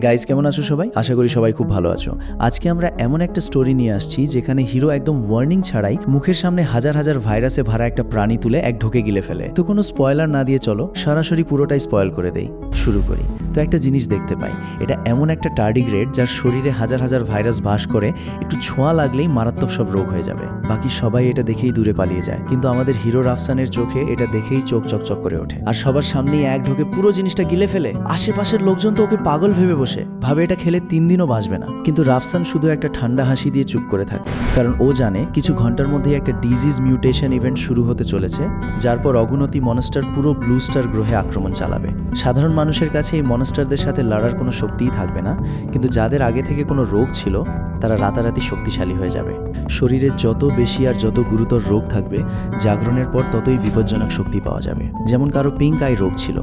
Guys কেমন আছো সবাই? আশা করি সবাই খুব ভালো আছো। আজকে আমরা এমন একটা স্টোরি নিয়ে আসছি যেখানে হিরো একদম ওয়ার্নিং ছাড়াই মুখের সামনে হাজার হাজার ভাইরাসে ভরা একটা প্রাণী তুলে এক ঢোকে গিলে ফেলে। তো কোনো স্পয়লার না দিয়ে চলো সরাসরি পুরোটাই স্পয়েল করে দেই। শুরু করি। তো একটা জিনিস দেখতে পাই, এটা এমন একটা টার্ডিগ্রেড যার শরীরে হাজার হাজার ভাইরাস বাস করে, একটু ছোঁয়া লাগলেই মারাত্মক সব রোগ হয়ে যাবে। বাকি সবাই এটা দেখেই দূরে পালিয়ে যায়, কিন্তু আমাদের হিরো রাফসানের চোখে এটা দেখেই চোখ চকচক করে ওঠে। আর সবার সামনেই এক ঢোকে পুরো জিনিসটা গিলে ফেলে। আশেপাশের লোকজন তো ওকে পাগল ভেবে বসে, ভাবে এটা খেলে 3 দিনও বাঁচবে না। কিন্তু রাফসান শুধু একটা ঠান্ডা হাসি দিয়ে চুপ করে থাকে, কারণ ও জানে কিছু ঘন্টার মধ্যেই একটা ডিজিজ মিউটেশন ইভেন্ট শুরু হতে চলেছে, যার পর অগুনতি মনস্টার পুরো ব্লু স্টার গ্রহে আক্রমণ চালাবে। সাধারণ মানুষের কাছে এই মনস্টারদের সাথে লড়ার কোনো শক্তিই থাকবে না, কিন্তু যাদের আগে থেকে কোনো রোগ ছিল তারা রাতারাতি শক্তিশালী হয়ে যাবে। শরীরে যত বেশি আর যত গুরুতর রোগ থাকবে, জাগরণের পর ততই বিপজ্জনক শক্তি পাওয়া যাবে। যেমন কারো পিঙ্ক আই রোগ ছিল,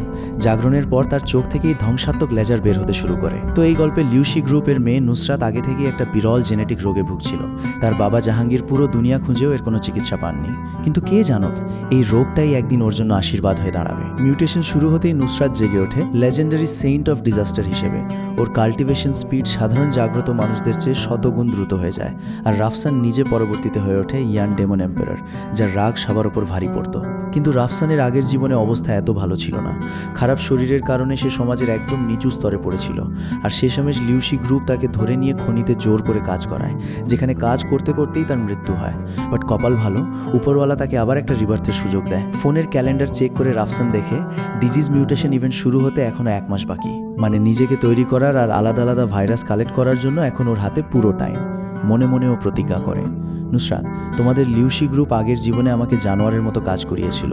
জাগরণের পর তার চোখ থেকেই ধ্বংসাত্মক লেজার বের হতে শুরু করে। তো এই গল্পে লিউসি গ্রুপের মেয়ে নুসরাত আগে থেকেই একটা বিরল জেনেটিক রোগে ভুগছিল। তার বাবা জাহাঙ্গীর পুরো দুনিয়া খুঁজেও এর কোনো চিকিৎসা পাননি, কিন্তু কে জানত এই রোগটাই একদিন ওর জন্য আশীর্বাদ হয়ে দাঁড়াবে। মিউটেশন শুরু হতেই নুসরাত জেগে ওঠে লেজেন্ডারি সেইন্ট অফ ডিজাস্টার হিসেবে। ওর কাল্টিভেশন স্পিড সাধারণ জাগ্রত মানুষদের চেয়ে শতগুণ দ্রুত হয়ে যায়। আর রাফসান নিজে পরবর্তীতে হয়ে ওঠে ইয়ান ডেমন এম্পারার, যার রাগ সবার ওপর ভারী পড়ত। কিন্তু রাফসানের আগের জীবনে অবস্থা এত ভালো ছিল না। খারাপ শরীরের কারণে সে সমাজের একদম নিচু স্তরে পড়েছিল। আর শেষমেশ লিউসি গ্রুপ তাকে ধরে নিয়ে খনিতে জোর করে কাজ করায়, যেখানে কাজ করতে করতেই তার মৃত্যু হয়। বাট কপাল ভালো, উপরওয়ালা তাকে আবার একটা রিবার্থের সুযোগ দেয়। ফোনের ক্যালেন্ডার চেক করে রাফসান দেখে ডিজিজ মিউটেশন ইভেন্ট শুরু হতে এখনো 1 মাস বাকি। মানে নিজেকে তৈরি করার আর আলাদা আলাদা ভাইরাস কালেক্ট করার জন্য এখন ওর হাতে পুরো টাইম। মনে মনেও প্রতিজ্ঞা করে, নুসরাত, তোমাদের লিউসি গ্রুপ আগের জীবনে আমাকে জানোয়ারের মতো কাজ করিয়েছিল,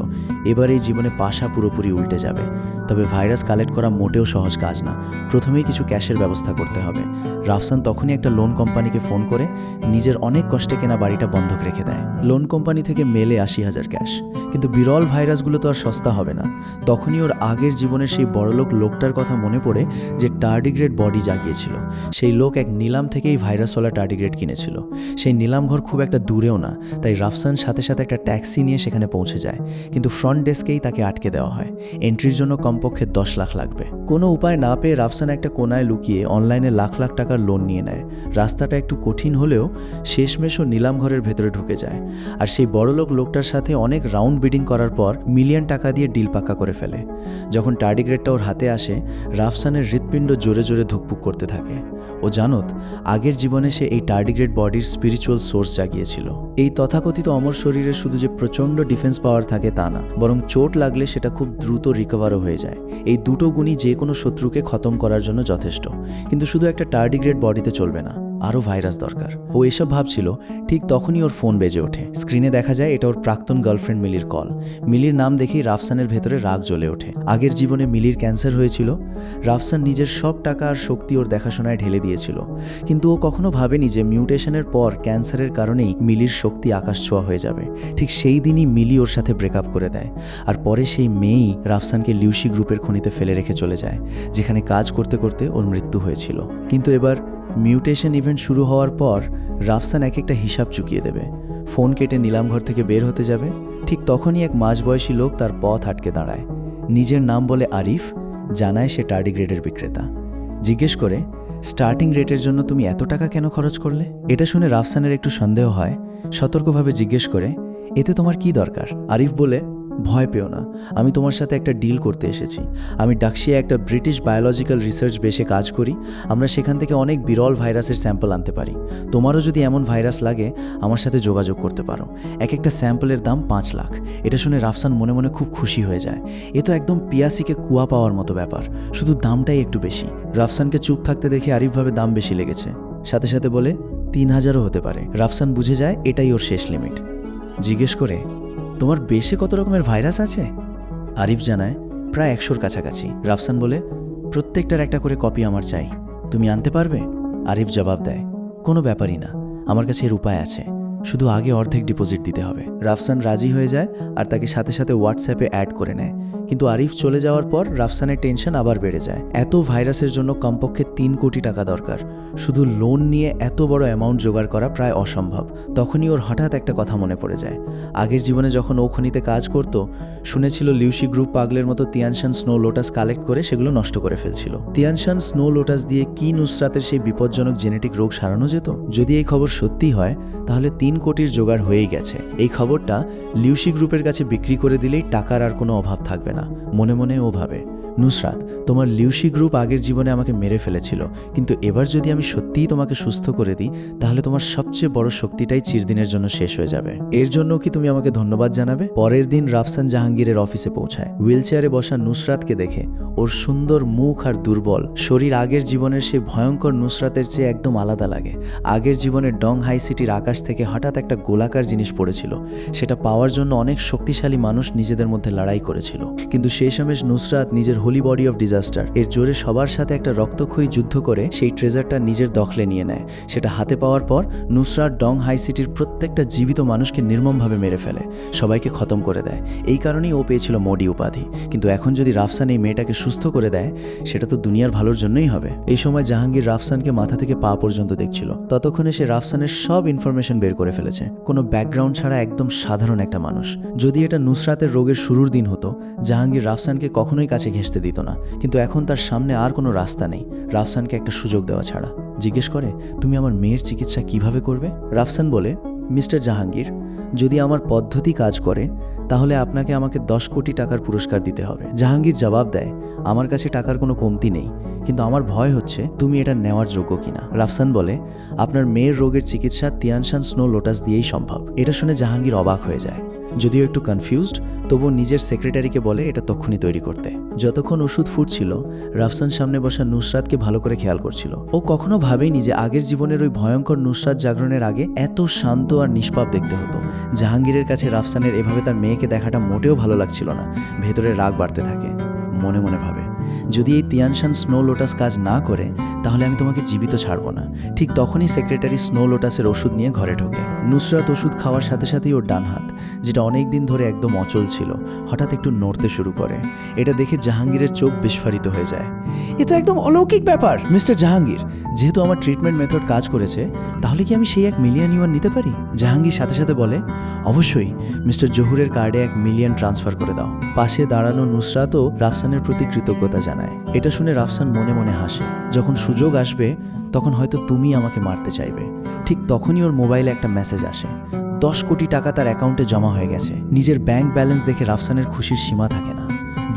এবার এই জীবনে পাশা পুরোপুরি উল্টে যাবে। তবে ভাইরাস কালেক্ট করা মোটেও সহজ কাজ না, প্রথমেই কিছু ক্যাশের ব্যবস্থা করতে হবে। রাফসান তখনই একটা লোন কোম্পানিকে ফোন করে নিজের অনেক কষ্টে কেনা বাড়িটা বন্ধক রেখে দেয়। লোন কোম্পানি থেকে মেলে 80,000 ক্যাশ, কিন্তু বিরল ভাইরাসগুলো তো আর সস্তা হবে না। তখনই ওর আগের জীবনের সেই বড়লোক লোকটার কথা মনে পড়ে, যে টার্ডিগ্রেড বডি জাগিয়েছিল। সেই লোক এক নিলাম থেকেই ভাইরাসওয়ালা টার্ডিগ্রেড কিনেছিল। সেই নিলামঘর খুব একটা দূরেও না, তাই রাফসান সাথে সাথে একটা ট্যাক্সি নিয়ে সেখানে পৌঁছে যায়। কিন্তু ফ্রন্ট ডেস্কেই তাকে আটকে দেওয়া হয়, এন্ট্রির জন্য কমপক্ষে 10 লাখ লাগবে। কোনো উপায় না পেয়ে রাফসান একটা কোনায় লুকিয়ে অনলাইনে লাখ লাখ টাকার লোন নিয়ে নেয়। রাস্তাটা একটু কঠিন হলেও শেষমেশ ও নিলামঘরের ভেতরে ঢুকে যায়। আর সেই বড়লোক লোকটার সাথে অনেক রাউন্ড বিডিং করার পর মিলিয়ন টাকা দিয়ে ডিল পাক্কা করে ফেলে। যখন টার্ডিগ্রেডটা ওর হাতে আসে, রাফসানের হৃৎপিণ্ড জোরে জোরে ধুকপুক করতে থাকে। ও জানত আগের জীবনে সে এই টার্ডিগ্রেড বডির স্পিরিচুয়াল সোর্স জাগিয়েছিল। এই তথাকথিত অমর শরীরে শুধু যে প্রচণ্ড ডিফেন্স পাওয়ার থাকে তা না, বরং চোট লাগলে সেটা খুব দ্রুত রিকভারও হয়ে যায়। এই দুটো গুণই যে কোনো শত্রুকে খতম করার জন্য যথেষ্ট। কিন্তু শুধু একটা টার্ডিগ্রেড বডিতে চলবে না, আরও ভাইরাস দরকার। ও এসব ভাবছিল, ঠিক তখনই ওর ফোন বেজে ওঠে। স্ক্রিনে দেখা যায় এটা ওর প্রাক্তন গার্লফ্রেন্ড মিলির কল। মিলির নাম দেখেই রাফসানের ভেতরে রাগ জ্বলে ওঠে। আগের জীবনে মিলির ক্যান্সার হয়েছিল, রাফসান নিজের সব টাকা আর শক্তি ওর দেখাশোনায় ঢেলে দিয়েছিল। কিন্তু ও কখনো ভাবেনি যে মিউটেশনের পর ক্যান্সারের কারণেই মিলির শক্তি আকাশ ছোঁয়া হয়ে যাবে। ঠিক সেই দিনই মিলি ওর সাথে ব্রেকআপ করে দেয়। আর পরে সেই মেয়েই রাফসানকে লিউসি গ্রুপের খনিতে ফেলে রেখে চলে যায়, যেখানে কাজ করতে করতে ওর মৃত্যু হয়েছিল। কিন্তু এবার মিউটেশন ইভেন্ট শুরু হওয়ার পর রাফসান এক একটা হিসাব চুকিয়ে দেবে। ফোন কেটে নিলামঘর থেকে বের হতে যাবে, ঠিক তখনই এক মাঝবয়সী লোক তার পথ আটকে দাঁড়ায়। নিজের নাম বলে আরিফ, জানায় সে টার্ডিগ্রেডের বিক্রেতা। জিজ্ঞেস করে, স্টার্টিং রেটের জন্য তুমি এত টাকা কেন খরচ করলে? এটা শুনে রাফসানের একটু সন্দেহ হয়। সতর্কভাবে জিজ্ঞেস করে, এতে তোমার কি দরকার? আরিফ বলে, ভয় পেও না, আমি তোমার সাথে একটা ডিল করতে এসেছি। আমি ডাকশিয়া একটা ব্রিটিশ বায়োলজিক্যাল রিসার্চ বেসে কাজ করি। আমরা সেখান থেকে অনেক বিরল ভাইরাসের স্যাম্পল আনতে পারি। তোমারও যদি এমন ভাইরাস লাগে আমার সাথে যোগাযোগ করতে পারো। এক একটা স্যাম্পলের দাম 5 লাখ। এটা শুনে রাফসান মনে মনে খুব খুশি হয়ে যায়। এ তো একদম পিয়াসিকে কুয়া পাওয়ার মতো ব্যাপার, শুধু দামটাই একটু বেশি। রাফসানকে চুপ থাকতে দেখে আরিফভাবে দাম বেশি লেগেছে, সাথে সাথে বলে 3000ও হতে পারে। রাফসান বুঝে যায় এটাই ওর শেষ লিমিট। জিজ্ঞেস করে, তোমার বেশে কত রকমের ভাইরাস আছে? আরিফ জানায়, প্রায় 100-র কাছাকাছি। রাফসান বলে, প্রত্যেকটার একটা করে কপি আমার চাই, তুমি আনতে পারবে? আরিফ জবাব দেয়, কোনো ব্যাপারই না, আমার কাছে এর উপায় আছে। শুধু আগে অর্ধেক ডিপোজিট দিতে হবে। রাফসান রাজি হয়ে যায় আর তাকে সাথে সাথে হোয়াটসঅ্যাপে অ্যাড করে নেয়। কিন্তু আরিফ চলে যাওয়ার পর রাফসানের টেনশন আবার বেড়ে যায়। এত ভাইরাসের জন্য কমপক্ষে 3 কোটি টাকা দরকার। শুধু লোন নিয়ে এত বড় অ্যামাউন্ট জোগাড় করা প্রায় অসম্ভব। তখনই ওর হঠাৎ একটা কথা মনে পড়ে যায়। আগের জীবনে যখন ও খনিতে কাজ করত, শুনেছিল লিউসি গ্রুপ পাগলের মতো তিয়ানশান স্নো লোটাস কালেক্ট করে সেগুলো নষ্ট করে ফেলছিল। তিয়ানশান স্নো লোটাস দিয়ে কি নুসরাতের সেই বিপজ্জনক জেনেটিক রোগ সারানো যেত? যদি এই খবর সত্যি হয় তাহলে 3 কোটির জোগাড় হয়েই গেছে। এই খবরটা লিউসি গ্রুপের কাছে বিক্রি করে দিলেই টাকার আর কোনো অভাব থাকবে না। মনে মনে ও ভাবে, নুসরাত, তোমার লিউসি গ্রুপ আগের জীবনে আমাকে মেরে ফেলেছিল, কিন্তু এবার যদি আমি সত্যিই তোমাকে সুস্থ করে দিই তাহলে তোমার সবচেয়ে বড় শক্তিটাই চিরদিনের জন্য শেষ হয়ে যাবে। এর জন্য কি তুমি আমাকে ধন্যবাদ জানাবে? পরের দিন রাফসান জাহাঙ্গীরের অফিসে পৌঁছায়। হুইলচেয়ারে বসা নুসরাতকে দেখে ওর সুন্দর মুখ আর দুর্বল শরীর আগের জীবনের সেই ভয়ঙ্কর নুসরাতের চেয়ে একদম আলাদা লাগে। আগের জীবনে ডং হাই সিটির আকাশ থেকে হঠাৎ একটা গোলাকার জিনিস পড়েছিল। সেটা পাওয়ার জন্য অনেক শক্তিশালী মানুষ নিজেদের মধ্যে লড়াই করেছিল, কিন্তু শেষমেশ নুসরাত নিজের হোলি বডি অফ ডিজাস্টার এর জোরে সবার সাথে একটা রক্তক্ষয়ী যুদ্ধ করে সেই ট্রেজারটা নিজের দখলে নিয়ে নেয়। সেটা হাতে পাওয়ার পর নুসরাত ডং হাই সিটির প্রত্যেকটা জীবিত মানুষকে নির্মমভাবে মেরে ফেলে, সবাইকে খতম করে দেয়। এই কারণেই ও পেয়েছিল মোডি উপাধি। কিন্তু এখন যদি রাফসান এই মেয়েটাকে সুস্থ করে দেয় সেটা তো দুনিয়ার ভালোর জন্যই হবে। এই সময় জাহাঙ্গীর রাফসানকে মাথা থেকে পা পর্যন্ত দেখছিল। ততক্ষণে সে রাফসানের সব ইনফরমেশন বের করে ফেলেছে। কোনো ব্যাকগ্রাউন্ড ছাড়া একদম সাধারণ একটা মানুষ। যদি এটা নুসরাতের রোগের শুরুর দিন হতো, জাহাঙ্গীর রাফসানকে কখনোই কাছে ঘেঁষতে দিত না। কিন্তু এখন তার সামনে আর কোনো রাস্তা নেই রাফসানকে একটা সুযোগ দেওয়া ছাড়া। জিজ্ঞেস করে, তুমি আমার মেয়ের চিকিৎসা কিভাবে করবে? রাফসান বলে, মিস্টার জাহাঙ্গীর, যদি আমার পদ্ধতি কাজ করে তাহলে আপনাকে আমাকে 10 কোটি টাকার পুরস্কার দিতে হবে। জাহাঙ্গীর জবাব দেয়, আমার কাছে টাকার কোনো কমতি নেই, কিন্তু আমার ভয় হচ্ছে তুমি এটা নেওয়ার যোগ্য কিনা। রাফসান বলে, আপনার মেয়ের রোগের চিকিৎসা তিয়ানশান স্নো লোটাস দিয়েই সম্ভব। এটা শুনে জাহাঙ্গীর অবাক হয়ে যায়। যদিও একটু কনফিউজড, তবুও নিজের সেক্রেটারিকে বলে এটা তক্ষুনি তৈরি করতে। যতক্ষণ ওষুধ ফুটছিল, রাফসান সামনে বসা নুসরাতকে ভালো করে খেয়াল করছিল। ও কখনো ভাবেনি যে আগের জীবনের ওই ভয়ঙ্কর নুসরাত জাগরণের আগে এত শান্ত আর নিষ্পাপ দেখতে হতো। জাহাঙ্গীরের কাছে রাফসানের এভাবে তার মেয়েকে দেখাটা মোটেও ভালো লাগছিল না। ভেতরে রাগ বাড়তে থাকে। মনে মনে ভাবে, যদি এই তিয়ানশান স্নো লোটাস কাজ না করে তাহলে আমি তোমাকে জীবিত ছাড়ব না। ঠিক তখনই সেক্রেটারি স্নো লোটাসের ওষুধ নিয়ে ঘরে ঢোকে। নুসরাত ওষুধ খাওয়ার সাথে সাথেই ওর ডান হাত, যেটা অনেক দিন ধরে একদম অচল ছিল, হঠাৎ একটু নড়তে শুরু করে। এটা দেখে জাহাঙ্গীরের চোখ বিস্ফারিত হয়ে যায়। এ তো একদম অলৌকিক ব্যাপার। মিস্টার জাহাঙ্গীর, যেহেতু আমার ট্রিটমেন্ট মেথড কাজ করেছে, তাহলে কি আমি সেই $1 মিলিয়ন নিতে পারি? জাহাঙ্গীর সাথে সাথে বলে, অবশ্যই, মিস্টার জহুরের কার্ডে $1 মিলিয়ন ট্রান্সফার করে দাও। পাশে দাঁড়ানো নুসরাতও রাফসানের প্রতি কৃতজ্ঞতা জানায়। এটা শুনে রাফসান মনে মনে হাসে। যখন সুযোগ আসবে তখন হয়তো তুমি আমাকে মারতে চাইবে। ঠিক তখনই ওর মোবাইলে একটা মেসেজ আসে। 10 কোটি টাকা তার অ্যাকাউন্টে জমা হয়ে গেছে। নিজের ব্যাংক ব্যালেন্স দেখে রাফসানের খুশির সীমা থাকে না।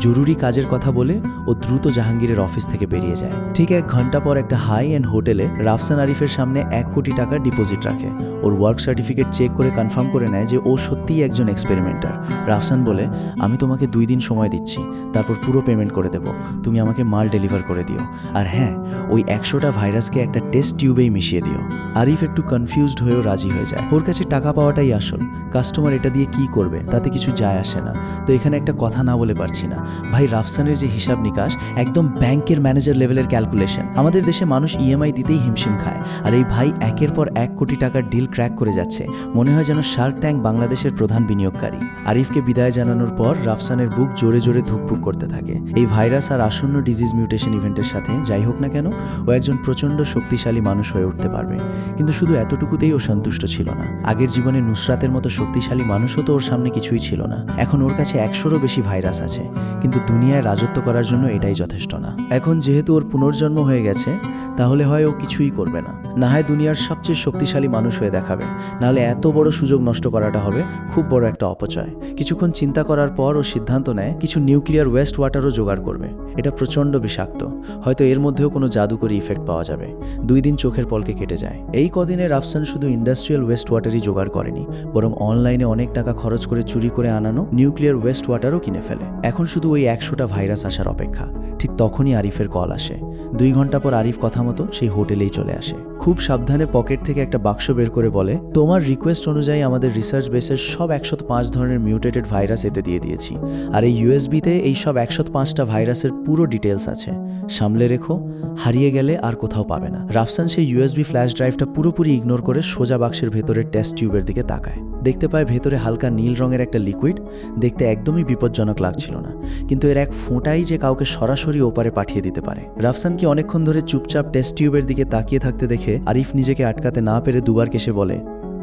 জরুরি কাজের কথা বলে ও দ্রুত জাহাঙ্গীরের অফিস থেকে বেরিয়ে যায়। ঠিক 1 ঘন্টা পর একটা হাই এন্ড হোটেলে রাফসান আরিফের সামনে 1 কোটি টাকার ডিপোজিট রাখে। ওর ওয়ার্ক সার্টিফিকেট চেক করে কনফার্ম করে নেয় যে ও সত্যিই একজন এক্সপেরিমেন্টার। রাফসান বলে, আমি তোমাকে 2 দিন সময় দিচ্ছি, তারপর পুরো পেমেন্ট করে দেব। তুমি আমাকে মাল ডেলিভার করে দিও। আর হ্যাঁ, ওই 100টা ভাইরাসকে একটা টেস্ট টিউবেই মিশিয়ে দিও। আরিফ একটু কনফিউজড হয়েও রাজি হয়ে যায়। ওর কাছে টাকা পাওয়াটাই আসল। কাস্টমার এটা দিয়ে কি করবে তাতে কিছু যায় আসে না। তো এখানে একটা কথা না বলে পারছি না, ভাই রাফসানের যে হিসাব নিকাশ একদম ব্যাংকের ম্যানেজার লেভেলের ক্যালকুলেশন। আমাদের দেশে মানুষ ইএমআই দিতেই হিমশিম খায়, আর এই ভাই একের পর 1 কোটি টাকার ডিল ক্র্যাক করে যাচ্ছে। মনে হয় যেন শার্ক ট্যাঙ্ক বাংলাদেশের প্রধান বিনিয়োগকারী। আরিফকে বিদায় জানানোর পর রাফসানের বুক জোরে জোরে ধুকপুক করতে থাকে। এই ভাইরাস আর আসন্ন ডিজিজ মিউটেশন ইভেন্টের সাথে যাই হোক না কেন, ও একজন প্রচণ্ড শক্তিশালী মানুষ হয়ে উঠতে পারবে। কিন্তু শুধু এতটুকুতেই ও সন্তুষ্ট ছিল না। আগের জীবনে নুসরাতের মতো শক্তিশালী মানুষও তো ওর সামনে কিছুই ছিল না। এখন ওর কাছে 100রও বেশি ভাইরাস আছে, কিন্তু দুনিয়ায় রাজত্ব করার জন্য এটাই যথেষ্ট না। এখন যেহেতু ওর পুনর্জন্ম হয়ে গেছে, তাহলে হয় ও কিছুই করবে না, না হয় দুনিয়ার সবচেয়ে শক্তিশালী মানুষ হয়ে দেখাবে, নাহলে এত বড় সুযোগ নষ্ট করাটা হবে খুব বড় একটা অপচয়। কিছুক্ষণ চিন্তা করার পর ও সিদ্ধান্ত নেয় কিছু নিউক্লিয়ার ওয়েস্ট ওয়াটারও জোগাড় করবে। এটা প্রচণ্ড বিষাক্ত, হয়তো এর মধ্যেও কোনো জাদুকরী ইফেক্ট পাওয়া যাবে। 2 দিন চোখের পলকে কেটে যায়। এই কদিনে রাফসান শুধু ইন্ডাস্ট্রিয়াল ওয়েস্ট ওয়াটারই জোগাড় করেনি, বরং অনলাইনে অনেক টাকা খরচ করে চুরি করে আনানো নিউক্লিয়ার ওয়েস্ট ওয়াটারও কিনে ফেলে। এখন শুধু ওই 100টা ভাইরাস আসার অপেক্ষা। ঠিক তখনই আরিফের কল আসে। 2 ঘন্টা পর আরিফ কথা মতো সেই হোটেলেই চলে আসে। খুব সাবধানে পকেট থেকে একটা বাক্স বের করে বলে, তোমার রিকোয়েস্ট অনুযায়ী আমাদের রিসার্চ বেসের সব 105 ধরনের মিউটেটেড ভাইরাস এতে দিয়ে দিয়েছি, আর এই ইউএসবিতে এই সব 105টা ভাইরাসের পুরো ডিটেলস আছে। সামলে রেখো, হারিয়ে গেলে আর কোথাও পাবে না। রাফসান সেই ইউএসবি ফ্ল্যাশ ড্রাইভটা পুরোপুরি ইগনোর করে সোজা বাক্সের ভেতরের টেস্ট টিউবের দিকে তাকায়। দেখতে পায় ভেতরে হালকা নীল রঙের একটা লিকুইড। দেখতে একদমই বিপজ্জনক লাগছিল না, কিন্তু এর এক ফোঁটাই যে কাউকে সরাসরি ওপারে পাঠিয়ে দিতে পারে। রাফসানকে অনেকক্ষণ ধরে চুপচাপ টেস্ট টিউবের দিকে তাকিয়ে থাকতে দেখে আরিফ নিজেকে আটকাতে না পেরে দুবার কেসে বলে,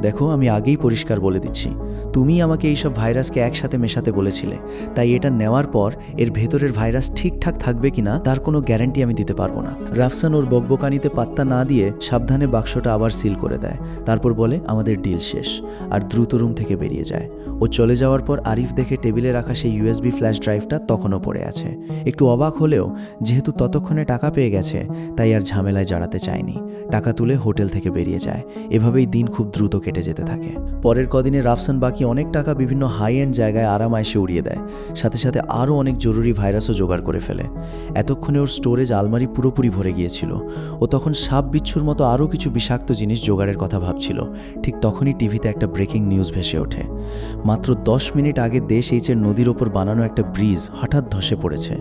দেখো, আমি আগেই পরিষ্কার বলে দিচ্ছি, তুমি আমাকে এইসব ভাইরাসকে একসাথে মেশাতে বলেছিলে, তাই এটা নেওয়ার পর এর ভেতরের ভাইরাস ঠিকঠাক থাকবে কিনা তার কোনো গ্যারান্টি আমি দিতে পারবো না। রাফসান ওর বকবকানিতে পাত্তা না দিয়ে সাবধানে বাক্সটা আবার সিল করে দেয়। তারপর বলে, আমাদের ডিল শেষ, আর দ্রুত রুম থেকে বেরিয়ে যায়। ও চলে যাওয়ার পর আরিফ দেখে টেবিলে রাখা সেই ইউএসবি ফ্ল্যাশ ড্রাইভটা তখনও পড়ে আছে। একটু অবাক হলেও যেহেতু ততক্ষণে টাকা পেয়ে গেছে, তাই আর ঝামেলায় জড়াতে চায়নি। টাকা তুলে হোটেল থেকে বেরিয়ে যায়। এভাবেই দিন খুব দ্রুত কেটে যেতে থাকে। পরের কদিনে রাফসান বাকি অনেক টাকা বিভিন্ন হাই এন্ড জায়গায় আরামায়েশে উড়িয়ে দেয়। সাথে সাথে আরও অনেক জরুরি ভাইরাসও জোগাড় করে ফেলে। এতক্ষণে ওর স্টোরেজ আলমারি পুরোপুরি ভরে গিয়েছিল। ও তখন সাপ বিচ্ছুর মতো আরও কিছু বিষাক্ত জিনিস জোগাড়ের কথা ভাবছিল। ঠিক তখনই টিভিতে একটা ব্রেকিং নিউজ ভেসে ওঠে। মাত্র 10 মিনিট আগে দেশ এইচের নদীর ওপর বানানো একটা ব্রিজ হঠাৎ ধসে পড়েছে।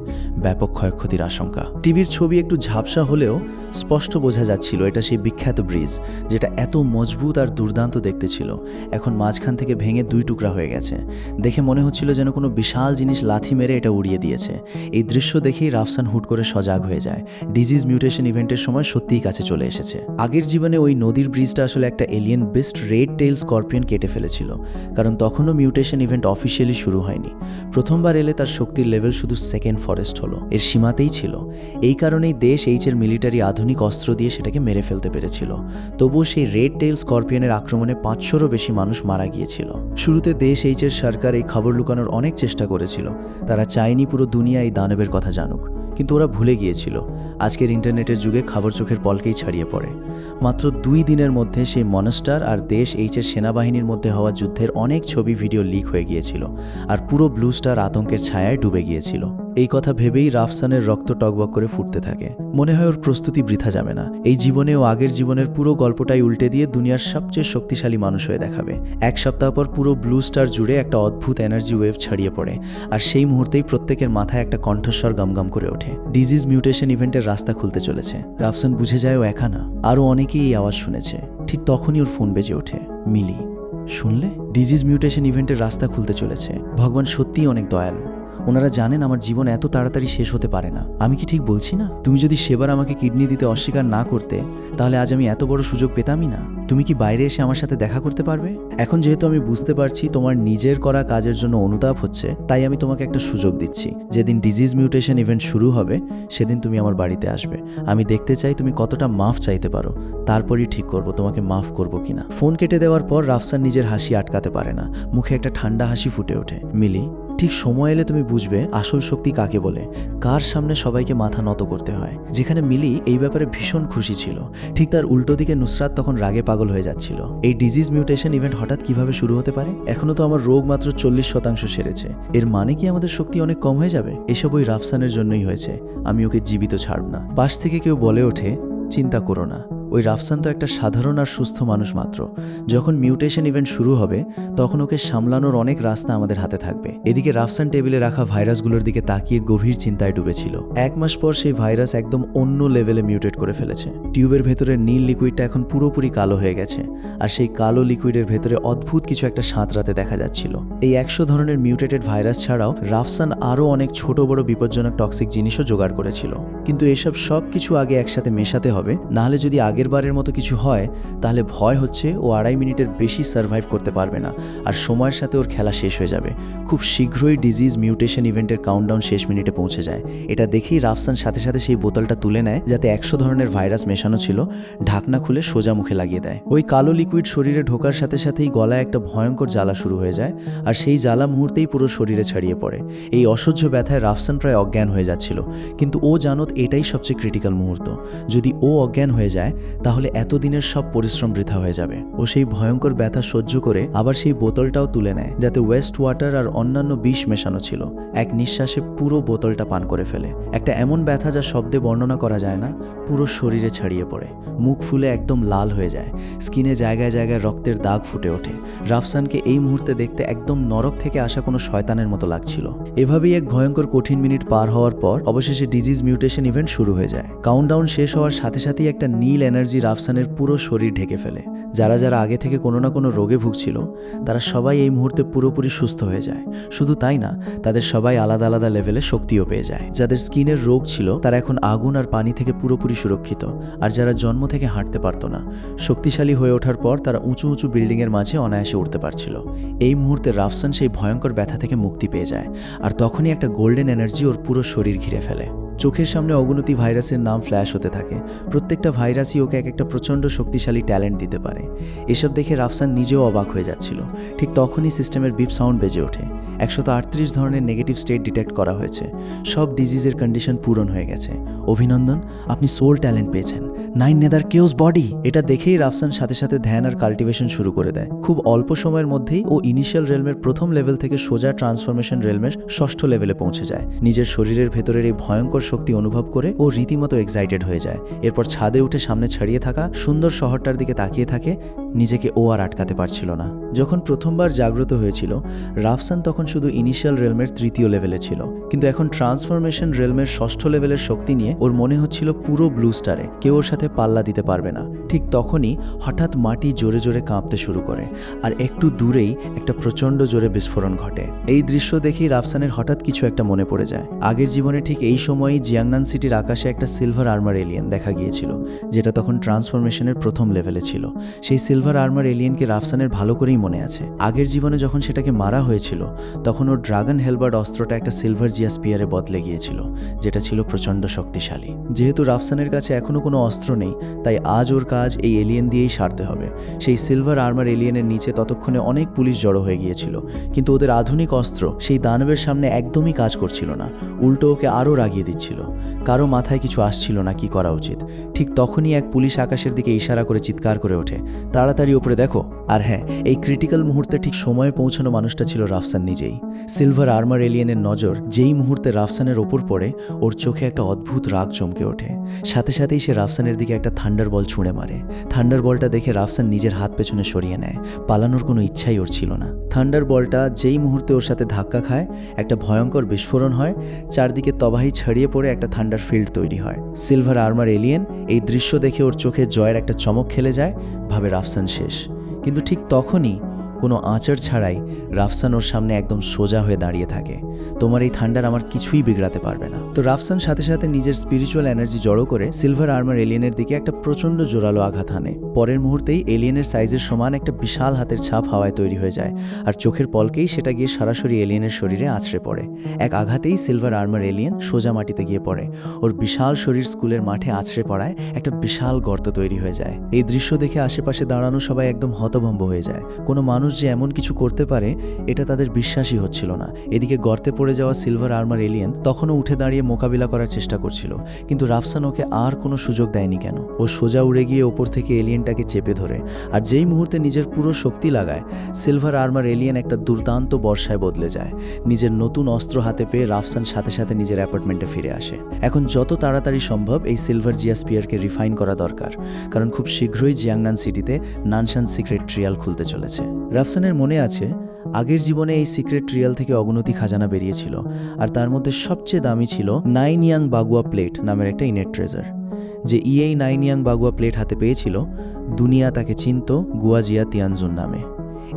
ব্যাপক ক্ষয়ক্ষতির আশঙ্কা। টিভির ছবি একটু ঝাপসা হলেও স্পষ্ট বোঝা যাচ্ছিল এটা সেই বিখ্যাত ব্রিজ, যেটা এত মজবুত আর দুর্দান্ত দেখতে ছিল। এখন মাঝখান থেকে ভেঙে 2 টুকরা হয়ে গেছে। দেখে মনে হচ্ছিল যেন কোনো বিশাল জিনিস লাথি মেরে এটা উড়িয়ে দিয়েছে। এই দৃশ্য দেখেই রাফসান হুট করে সজাগ হয়ে যায়। ডিজিজ মিউটেশন ইভেন্টের সময় সত্যিই কাছে চলে এসেছে। আগের জীবনে ওই নদীর ব্রিজটা আসলে একটা alien beast red tail scorpion কেটে ফেলেছিল, কারণ তখনও মিউটেশন ইভেন্ট অফিসিয়ালি শুরু হয়নি। প্রথমবার এলে তার শক্তির লেভেল শুধু সেকেন্ড ফরেস্ট হলো, এর সীমাতেই ছিল। এই কারণেই দেশ এইচের মিলিটারি আধুনিক অস্ত্র দিয়ে সেটাকে মেরে ফেলতে পেরেছিল। তবুও সেই রেড টেইল স্করপিয়নের আক্রমণে 500-রও বেশি মানুষ মারা গিয়েছিল। শুরুতে দেশ এইচের সরকার এই খবর লুকানোর অনেক চেষ্টা করেছিল। তারা চায়নি পুরো দুনিয়া এই দানবের কথা জানুক, কিন্তু ওরা ভুলে গিয়েছিল আজকের ইন্টারনেটের যুগে খবর চোখের পলকেই ছড়িয়ে পড়ে। মাত্র 2 দিনের মধ্যে সেই মনস্টার আর দেশ এইচের সেনাবাহিনীর মধ্যে হওয়া যুদ্ধের অনেক ছবি ভিডিও লিক হয়ে গিয়েছিল, আর পুরো ব্লু স্টার আতঙ্কের ছায়ায় ডুবে গিয়েছিল। এই কথা ভেবেই রাফসানের রক্ত টকবক করে ফুটতে থাকে। মনে হয় ওর প্রস্তুতি বৃথা যাবে না। এই জীবনে ও আগের জীবনের পুরো গল্পটাই উল্টে দিয়ে দুনিয়ার সবচেয়ে শক্তিশালী মানুষ হয়ে দেখাবে। 1 সপ্তাহ পর পুরো ব্লু স্টার জুড়ে একটা অদ্ভুত এনার্জি ওয়েভ ছড়িয়ে পড়ে, আর সেই মুহূর্তেই প্রত্যেকের মাথায় একটা কণ্ঠস্বর গমগম করে ওঠে। ডিজিজ মিউটেশন ইভেন্টের রাস্তা খুলতে চলেছে। রাফসান বুঝে যায় ও একা না, আরও অনেকেই এই আওয়াজ শুনেছে। ঠিক তখনই ওর ফোন বেজে ওঠে। মিলি। শুনলে? ডিজিজ মিউটেশন ইভেন্টের রাস্তা খুলতে চলেছে। ভগবান সত্যিই অনেক দয়ালু। ওনারা জানেন আমার জীবন এত তাড়াতাড়ি শেষ হতে পারে না। আমি কি ঠিক বলছি না? তুমি যদি সেবার আমাকে কিডনি দিতে অস্বীকার না করতে, তাহলে আজ আমি এত বড় সুযোগ পেতামই না। তুমি কি বাইরে এসে আমার সাথে দেখা করতে পারবে? এখন যেহেতু আমি বুঝতে পারছি তোমার নিজের করা কাজের জন্য অনুতাপ হচ্ছে, তাই আমি তোমাকে একটা সুযোগ দিচ্ছি। যেদিন ডিজিজ মিউটেশন ইভেন্ট শুরু হবে, সেদিন তুমি আমার বাড়িতে আসবে। আমি দেখতে চাই তুমি কতটা মাফ চাইতে পারো, তারপরই ঠিক করব তোমাকে মাফ করব কিনা। ফোন কেটে দেওয়ার পর রাফসান নিজের হাসি আটকাতে পারে না। মুখে একটা ঠান্ডা হাসি ফুটে ওঠে। মিলি, ঠিক সময় এলে তুমি বুঝবে আসল শক্তি কাকে বলে, কার সামনে সবাইকে মাথা নত করতে হয়। যেখানে মিলি এই ব্যাপারে ভীষণ খুশি ছিল, ঠিক তার উল্টো দিকে নুসরাত তখন রাগে পাগল হয়ে যাচ্ছিল। এই ডিজিজ মিউটেশন ইভেন্ট হঠাৎ কিভাবে শুরু হতে পারে? এখনো তো আমার রোগ মাত্র 40% সেরেছে। এর মানে কি আমাদের শক্তি অনেক কম হয়ে যাবে? এসব ওই রাফসানের জন্যই হয়েছে। আমি ওকে জীবিত ছাড়ব না। পাশ থেকে কেউ বলে ওঠে, চিন্তা করো না, ওই রাফসান তো একটা সাধারণ আর সুস্থ মানুষ মাত্র। যখন মিউটেশন ইভেন্ট শুরু হবে, তখন ওকে সামলানোর অনেক রাস্তা আমাদের হাতে থাকবে। এদিকে রাফসান টেবিলে রাখা ভাইরাসগুলোর দিকে তাকিয়ে গভীর চিন্তায় ডুবেছিল। 1 মাস পর সেই ভাইরাস একদম অন্য লেভেলে মিউটেট করে ফেলেছে। টিউবের ভেতরে নীল লিকুইডটা এখন পুরোপুরি কালো হয়ে গেছে, আর সেই কালো লিকুইডের ভেতরে অদ্ভুত কিছু একটা সাঁতরাতে দেখা যাচ্ছিল। এই 100 ধরনের মিউটেটেড ভাইরাস ছাড়াও রাফসান আরও অনেক ছোট বড় বিপজ্জনক টক্সিক জিনিসও জোগাড় করেছিল। কিন্তু এসব সব কিছু আগে একসাথে মেশাতে হবে, নাহলে যদি আগেরবারের মতো কিছু হয়, তাহলে ভয় হচ্ছে ও 2.5 মিনিটের বেশি সার্ভাইভ করতে পারবে না, আর সময়ের সাথে ওর খেলা শেষ হয়ে যাবে। খুব শীঘ্রই ডিজিজ মিউটেশন ইভেন্টের কাউন্টডাউন শেষ মিনিটে পৌঁছে যায়। এটা দেখেই রাফসান সাথে সাথে সেই বোতলটা তুলে নেয়, যাতে 100 ধরনের ভাইরাস মেশানো ছিল। ঢাকনা খুলে সোজা মুখে লাগিয়ে দেয়। ওই কালো লিকুইড শরীরে ঢোকার সাথে সাথেই গলায় একটা ভয়ঙ্কর জ্বালা শুরু হয়ে যায়, আর সেই জ্বালা মুহূর্তেই পুরো শরীরে ছড়িয়ে পড়ে। এই অসহ্য ব্যথায় রাফসান প্রায় অজ্ঞান হয়ে যাচ্ছিল, কিন্তু ও জানত এটাই সবচেয়ে ক্রিটিক্যাল মুহূর্ত। যদি ও অজ্ঞান হয়ে যায়, তাহলে এতদিনের সব পরিশ্রম বৃথা হয়ে যাবে। ও সেই ভয়ঙ্কর ব্যথা সহ্য করে আবার সেই বোতলটাও তুলে নেয়, যাতে ওয়েস্ট ওয়াটার আর অন্যান্য বিষ মেশানো ছিল। এক নিঃশ্বাসে পুরো বোতলটা পান করে ফেলে। একটা এমন ব্যথা যা শব্দে বর্ণনা করা যায় না, পুরো শরীরে ছড়িয়ে পড়ে। মুখ ফুলে একদম লাল হয়ে যায়, স্কিনে জায়গায় জায়গায় রক্তের দাগ ফুটে ওঠে। রাফসানকে এই মুহূর্তে দেখতে একদম নরক থেকে আসা কোনো শয়তানের মতো লাগছিল। এভাবেই এক ভয়ঙ্কর কঠিন মিনিট পার হওয়ার পর অবশেষে ডিজিজ মিউটেশন ইভেন্ট শুরু হয়ে যায়। কাউন্টডাউন শেষ হওয়ার সাথে সাথেই একটা নীল এনার্জি রাফসানের পুরো শরীর ঢেকে ফেলে। যারা যারা আগে থেকে কোনো না কোনো রোগে ভুগছিল, তারা সবাই এই মুহূর্তে পুরোপুরি সুস্থ হয়ে যায়। শুধু তাই না, তাদের সবাই আলাদা আলাদা লেভেলে শক্তিও পেয়ে যায়। যাদের স্কিনের রোগ ছিল তারা এখন আগুন আর পানি থেকে পুরোপুরি সুরক্ষিত, আর যারা জন্ম থেকে হাঁটতে পারত না, শক্তিশালী হয়ে ওঠার পর তারা উঁচু উঁচু বিল্ডিংয়ের মাঝে অনায়াসে উঠতে পারছিল। এই মুহূর্তে রাফসান সেই ভয়ঙ্কর ব্যথা থেকে মুক্তি পেয়ে যায়, আর তখনই একটা গোল্ডেন এনার্জি ওর পুরো শরীর ঘিরে ফেলে। চোখের সামনে অগণিত ভাইরাসের নাম ফ্ল্যাশ হতে থাকে। প্রত্যেকটা ভাইরাসই ওকে এক একটা প্রচণ্ড শক্তিশালী ট্যালেন্ট দিতে পারে। এসব দেখে রাফসান নিজেও অবাক হয়ে যাচ্ছিল। ঠিক তখনই সিস্টেমের বিপ সাউন্ড বেজে ওঠে। 138 ধরনের নেগেটিভ স্টেট ডিটেক্ট করা হয়েছে। সব ডিজিজের কন্ডিশন পূরণ হয়ে গেছে। অভিনন্দন, আপনি সোল ট্যালেন্ট পেয়েছেন, 9 নেদার কেওস বডি। এটা দেখেই রাফসান সাথে সাথে ধ্যান আর কাল্টিভেশন শুরু করে দেয়। খুব অল্প সময়ের মধ্যেই ও ইনিশিয়াল রেলমের প্রথম লেভেল থেকে সোজা ট্রান্সফরমেশন রেলমের 6ষ্ঠ লেভেলে পৌঁছে যায়। নিজের শরীরের ভেতরের এই ভয়ঙ্কর শক্তি অনুভব করে ও রীতিমতো এক্সাইটেড হয়ে যায়। এরপর ছাদে উঠে সামনে ছড়িয়ে থাকা সুন্দর শহরটার দিকে তাকিয়ে থাকে। নিজেকে ও আর আটকাতে পারছিল না। যখন প্রথমবার জাগ্রত হয়েছিল, রাফসান তখন শুধু ইনিশিয়াল রেলমের 3য় লেভেলে ছিল, কিন্তু এখন ট্রান্সফরমেশন রেলমের 6ষ্ঠ লেভেলের শক্তি নিয়ে ওর মনে হচ্ছিল পুরো ব্লু স্টারে কেউ ওর সাথে পাল্লা দিতে পারবে না। ঠিক তখনই হঠাৎ মাটি জোরে জোরে কাঁপতে শুরু করে, আর একটু দূরেই একটা প্রচণ্ড জোরে বিস্ফোরণ ঘটে। এই দৃশ্য দেখেই রাফসানের হঠাৎ কিছু একটা মনে পড়ে যায়। আগের জীবনে ঠিক এই সময়ই জিয়াংনান সিটির আকাশে একটা সিলভার আর্মার এলিয়েন দেখা গিয়েছিল, যেটা তখন ট্রান্সফরমেশনের প্রথম লেভেলে ছিল। সেই সিলভার আর্মার এলিয়েনকে রাফসানের ভালো করেই মনে আছে। আগের জীবনে যখন সেটাকে মারা হয়েছিল, তখন ওর ড্রাগন হেলবার্ড অস্ত্রটা একটা সিলভার জিয়া স্পিয়ারে বদলে গিয়েছিল, যেটা ছিল প্রচণ্ড শক্তিশালী। যেহেতু রাফসানের কাছে এখনও কোনো অস্ত্র নেই, তাই আজ ওর কাজ এই এলিয়েন দিয়েই সারতে হবে। সেই সিলভার আর্মার এলিয়েনের নিচে ততক্ষণে অনেক পুলিশ জড়ো হয়ে গিয়েছিল, কিন্তু ওদের আধুনিক অস্ত্র সেই দানবের সামনে একদমই কাজ করছিল না, উল্টো ওকে আরও রাগিয়ে দিচ্ছিল। কারো মাথায় কিছু আসছিল না কি করা উচিত। ঠিক তখনই এক পুলিশ আকাশের দিকে ইশারা করে চিৎকার করে ওঠে, তাড়াতাড়ি উপরে দেখো। আর হ্যাঁ, এই ক্রিটিক্যাল মুহূর্তে ঠিক সময়ে পৌঁছানো মানুষটা ছিল রাফসান নিজেই। সিলভার আর্মার এলিয়েনের নজর যেই মুহূর্তে রাফসানের ওপর পড়ে, ওর চোখে একটা অদ্ভুত রাগ চমকে ওঠে। সাথে সাথেই সে রাফসানের দিকে একটা থান্ডার বল ছুঁড়ে মারে। থান্ডার বলটা দেখে রাফসান নিজের হাত পেছনে সরিয়ে নেয়। পালানোর কোনো ইচ্ছাই ওর ছিল না। থান্ডার বলটা যেই মুহূর্তে ওর সাথে ধাক্কা খায়, একটা ভয়ঙ্কর বিস্ফোরণ হয়। চারদিকে তবাহি ছড়িয়ে পড়ে একটা থান্ডার ফিল্ড তৈরি হয়। সিলভার আর্মার এলিয়েন এই দৃশ্য দেখে ওর চোখে জয়ের একটা চমক খেলে যায়, ভাবে রাফসান শেষ। কিন্তু ঠিক তখনই কোনো আঁচড় ছাড়াই রাফসান ওর সামনে একদম সোজা হয়ে দাঁড়িয়ে থাকে। তোমার এই থান্ডার আমার কিছুই বিগড়াতে পারবে না। তো রাফসান সাথে সাথে নিজের স্পিরিচুয়াল এনার্জি জড়ো করে সিলভার আর্মার এলিয়েনের দিকে একটা প্রচণ্ড জোরালো আঘাত হানে। পরের মুহূর্তেই এলিয়েনের সাইজের সমান একটা বিশাল হাতের ছাপ হাওয়ায় তৈরি হয়ে যায়, আর চোখের পলকেই সেটা গিয়ে সরাসরি এলিয়েনের শরীরে আছড়ে পড়ে। এক আঘাতেই সিলভার আর্মার এলিয়েন সোজা মাটিতে গিয়ে পড়ে। ওর বিশাল শরীর স্কুলের মাঠে আছড়ে পড়ায় একটা বিশাল গর্ত তৈরি হয়ে যায়। এই দৃশ্য দেখে আশেপাশে দাঁড়ানো সবাই একদম হতভম্ব হয়ে যায়। কোনো মানুষ যে এমন কিছু করতে পারে, এটা তাদের বিশ্বাসই হচ্ছিল না। এদিকে গর্তে পড়ে যাওয়া সিলভার আর্মার এলিয়েন তখনও উঠে দাঁড়িয়ে মোকাবিলা করার চেষ্টা করছিল, কিন্তু রাফসান ওকে আর কোনো সুযোগ দেয়নি। কেন? ও সোজা উড়ে গিয়ে ওপর থেকে এলিয়েনটাকে চেপে ধরে, আর যেই মুহূর্তে নিজের পুরো শক্তি লাগায়, সিলভার আর্মার এলিয়েন একটা দুর্দান্ত বর্ষায় বদলে যায়। নিজের নতুন অস্ত্র হাতে পেয়ে রাফসান সাথে সাথে নিজের অ্যাপার্টমেন্টে ফিরে আসে। এখন যত তাড়াতাড়ি সম্ভব এই সিলভার জিয়া স্পিয়ারকে রিফাইন করা দরকার, কারণ খুব শীঘ্রই জিয়াংনান সিটিতে নানশান সিক্রেট ট্রিয়াল খুলতে চলেছে। রাফসানের মনে আছে আগের জীবনে এই সিক্রেট ট্রিয়াল থেকে অগণিত খাজানা বেরিয়েছিল, আর তার মধ্যে সবচেয়ে দামি ছিল 9 ইয়াং বাগুয়া প্লেট নামের একটা ইনেট ট্রেজার। যে এই 9 ইয়াং বাগুয়া প্লেট হাতে পেয়েছিল, দুনিয়া তাকে চিনত গুয়াজিয়া তিয়ানজুন নামে।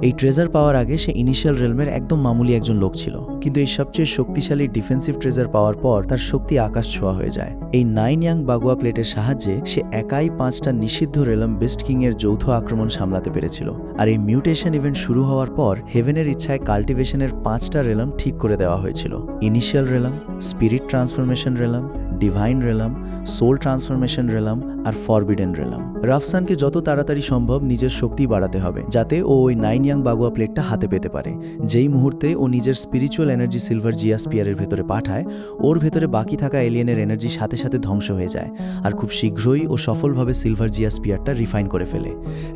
এই ট্রেজার পাওয়ার আগে সে ইনিশিয়াল রেলমের একদম মামুলি একজন লোক ছিল, কিন্তু এই সবচেয়ে শক্তিশালী ডিফেন্সিভ ট্রেজার পাওয়ার পর তার শক্তি আকাশ ছোঁয়া হয়ে যায়। এই 9 ইয়াং বাগুয়া প্লেটের সাহায্যে সে একাই 5টা নিষিদ্ধ রেলম বিস্ট কিং এর যৌথ আক্রমণ সামলাতে পেরেছিল। আর এই মিউটেশন ইভেন্ট শুরু হওয়ার পর হেভেনের ইচ্ছায় কাল্টিভেশনের 5টা রেলম ঠিক করে দেওয়া হয়েছিল: initial realm, spirit transformation realm, divine realm, soul transformation realm আর ফরবিডেন রেলাম। রাফসানকে যত তাড়াতাড়ি সম্ভব নিজের শক্তি বাড়াতে হবে, যাতে ও ওই 9 ইয়াং বাগুয়া প্লেটটা হাতে পেতে পারে। যেই মুহূর্তে ও নিজের স্পিরিচুয়াল এনার্জি সিলভার জিয়া স্পিয়ারের ভেতরে পাঠায়, ওর ভেতরে বাকি থাকা এলিয়েনের এনার্জি সাথে সাথে ধ্বংস হয়ে যায়, আর খুব শীঘ্রই ও সফলভাবে সিলভার জিয়া স্পিয়ারটা রিফাইন করে ফেলে।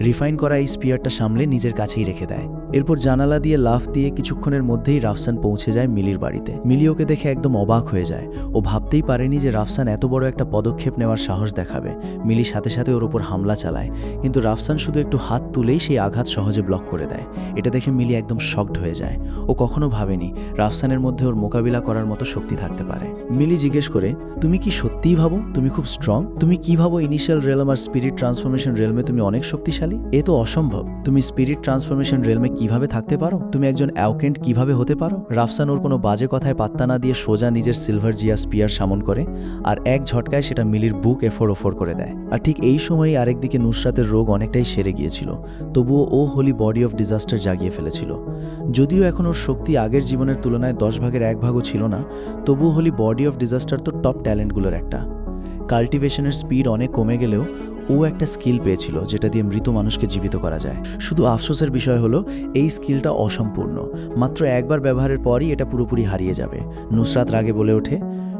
রিফাইন করা এই স্পিয়ারটা সামলে নিজের কাছেই রেখে দেয়। এরপর জানালা দিয়ে লাফ দিয়ে কিছুক্ষণের মধ্যেই রাফসান পৌঁছে যায় মিলির বাড়িতে। মিলি ওকে দেখে একদম অবাক হয়ে যায়। ও ভাবতেই পারেনি যে রাফসান এত বড় একটা পদক্ষেপ নেওয়ার সাহস দেখাবে। মিলি সাথে সাথে ওর ওপর হামলা চালায়, কিন্তু রাফসান শুধু একটু হাত তুলেই সেই আঘাত সহজে ব্লক করে দেয়। এটা দেখে মিলি একদম শকড হয়ে যায়। ও কখনো ভাবেনি রাফসানের মধ্যে ওর মোকাবিলা করার মতো শক্তি থাকতে পারে। মিলি জিজ্ঞেস করে, তুমি কি সত্যিই ভাবো তুমি খুব স্ট্রং? তুমি কি ভাবো ইনিশিয়াল রেলম আর স্পিরিট ট্রান্সফরমেশন রেলমে তুমি অনেক শক্তিশালী? এ তো অসম্ভব। তুমি স্পিরিট ট্রান্সফরমেশন রেলমে কিভাবে থাকতে পারো? তুমি একজন অ্যাওকেন্ট কিভাবে হতে পারো? রাফসান ওর কোনো বাজে কথায় পাত্তা না দিয়ে সোজা নিজের সিলভার জিয়া স্পিয়ার সামন করে, আর এক ঝটকায় সেটা মিলির বুক এফোর ওফোর করে দেয়। আর ঠিক এই সময়ই আরেকদিকে নুসরাতের রোগ অনেকটাই সেরে গিয়েছিল, তবুও ও হোলি বডি অফ ডিজাস্টার জাগিয়ে ফেলেছিল। যদিও এখন ওর শক্তি আগের জীবনের তুলনায় 10 ভাগের 1 ভাগও ছিল না, তবুও হোলি বডি অফ ডিজাস্টার তো টপ ট্যালেন্টগুলোর একটা। কাল্টিভেশনের স্পিড অনেক কমে গেলেও ও একটা স্কিল পেয়েছিল যেটা দিয়ে মৃত মানুষকে জীবিত করা যায়। শুধু আফসোসের বিষয় হলো এই স্কিলটা অসম্পূর্ণ। মাত্র একবার ব্যবহারের পরই এটা পুরোপুরি হারিয়ে যাবে। নুসরাত রাগে বলে ওঠে,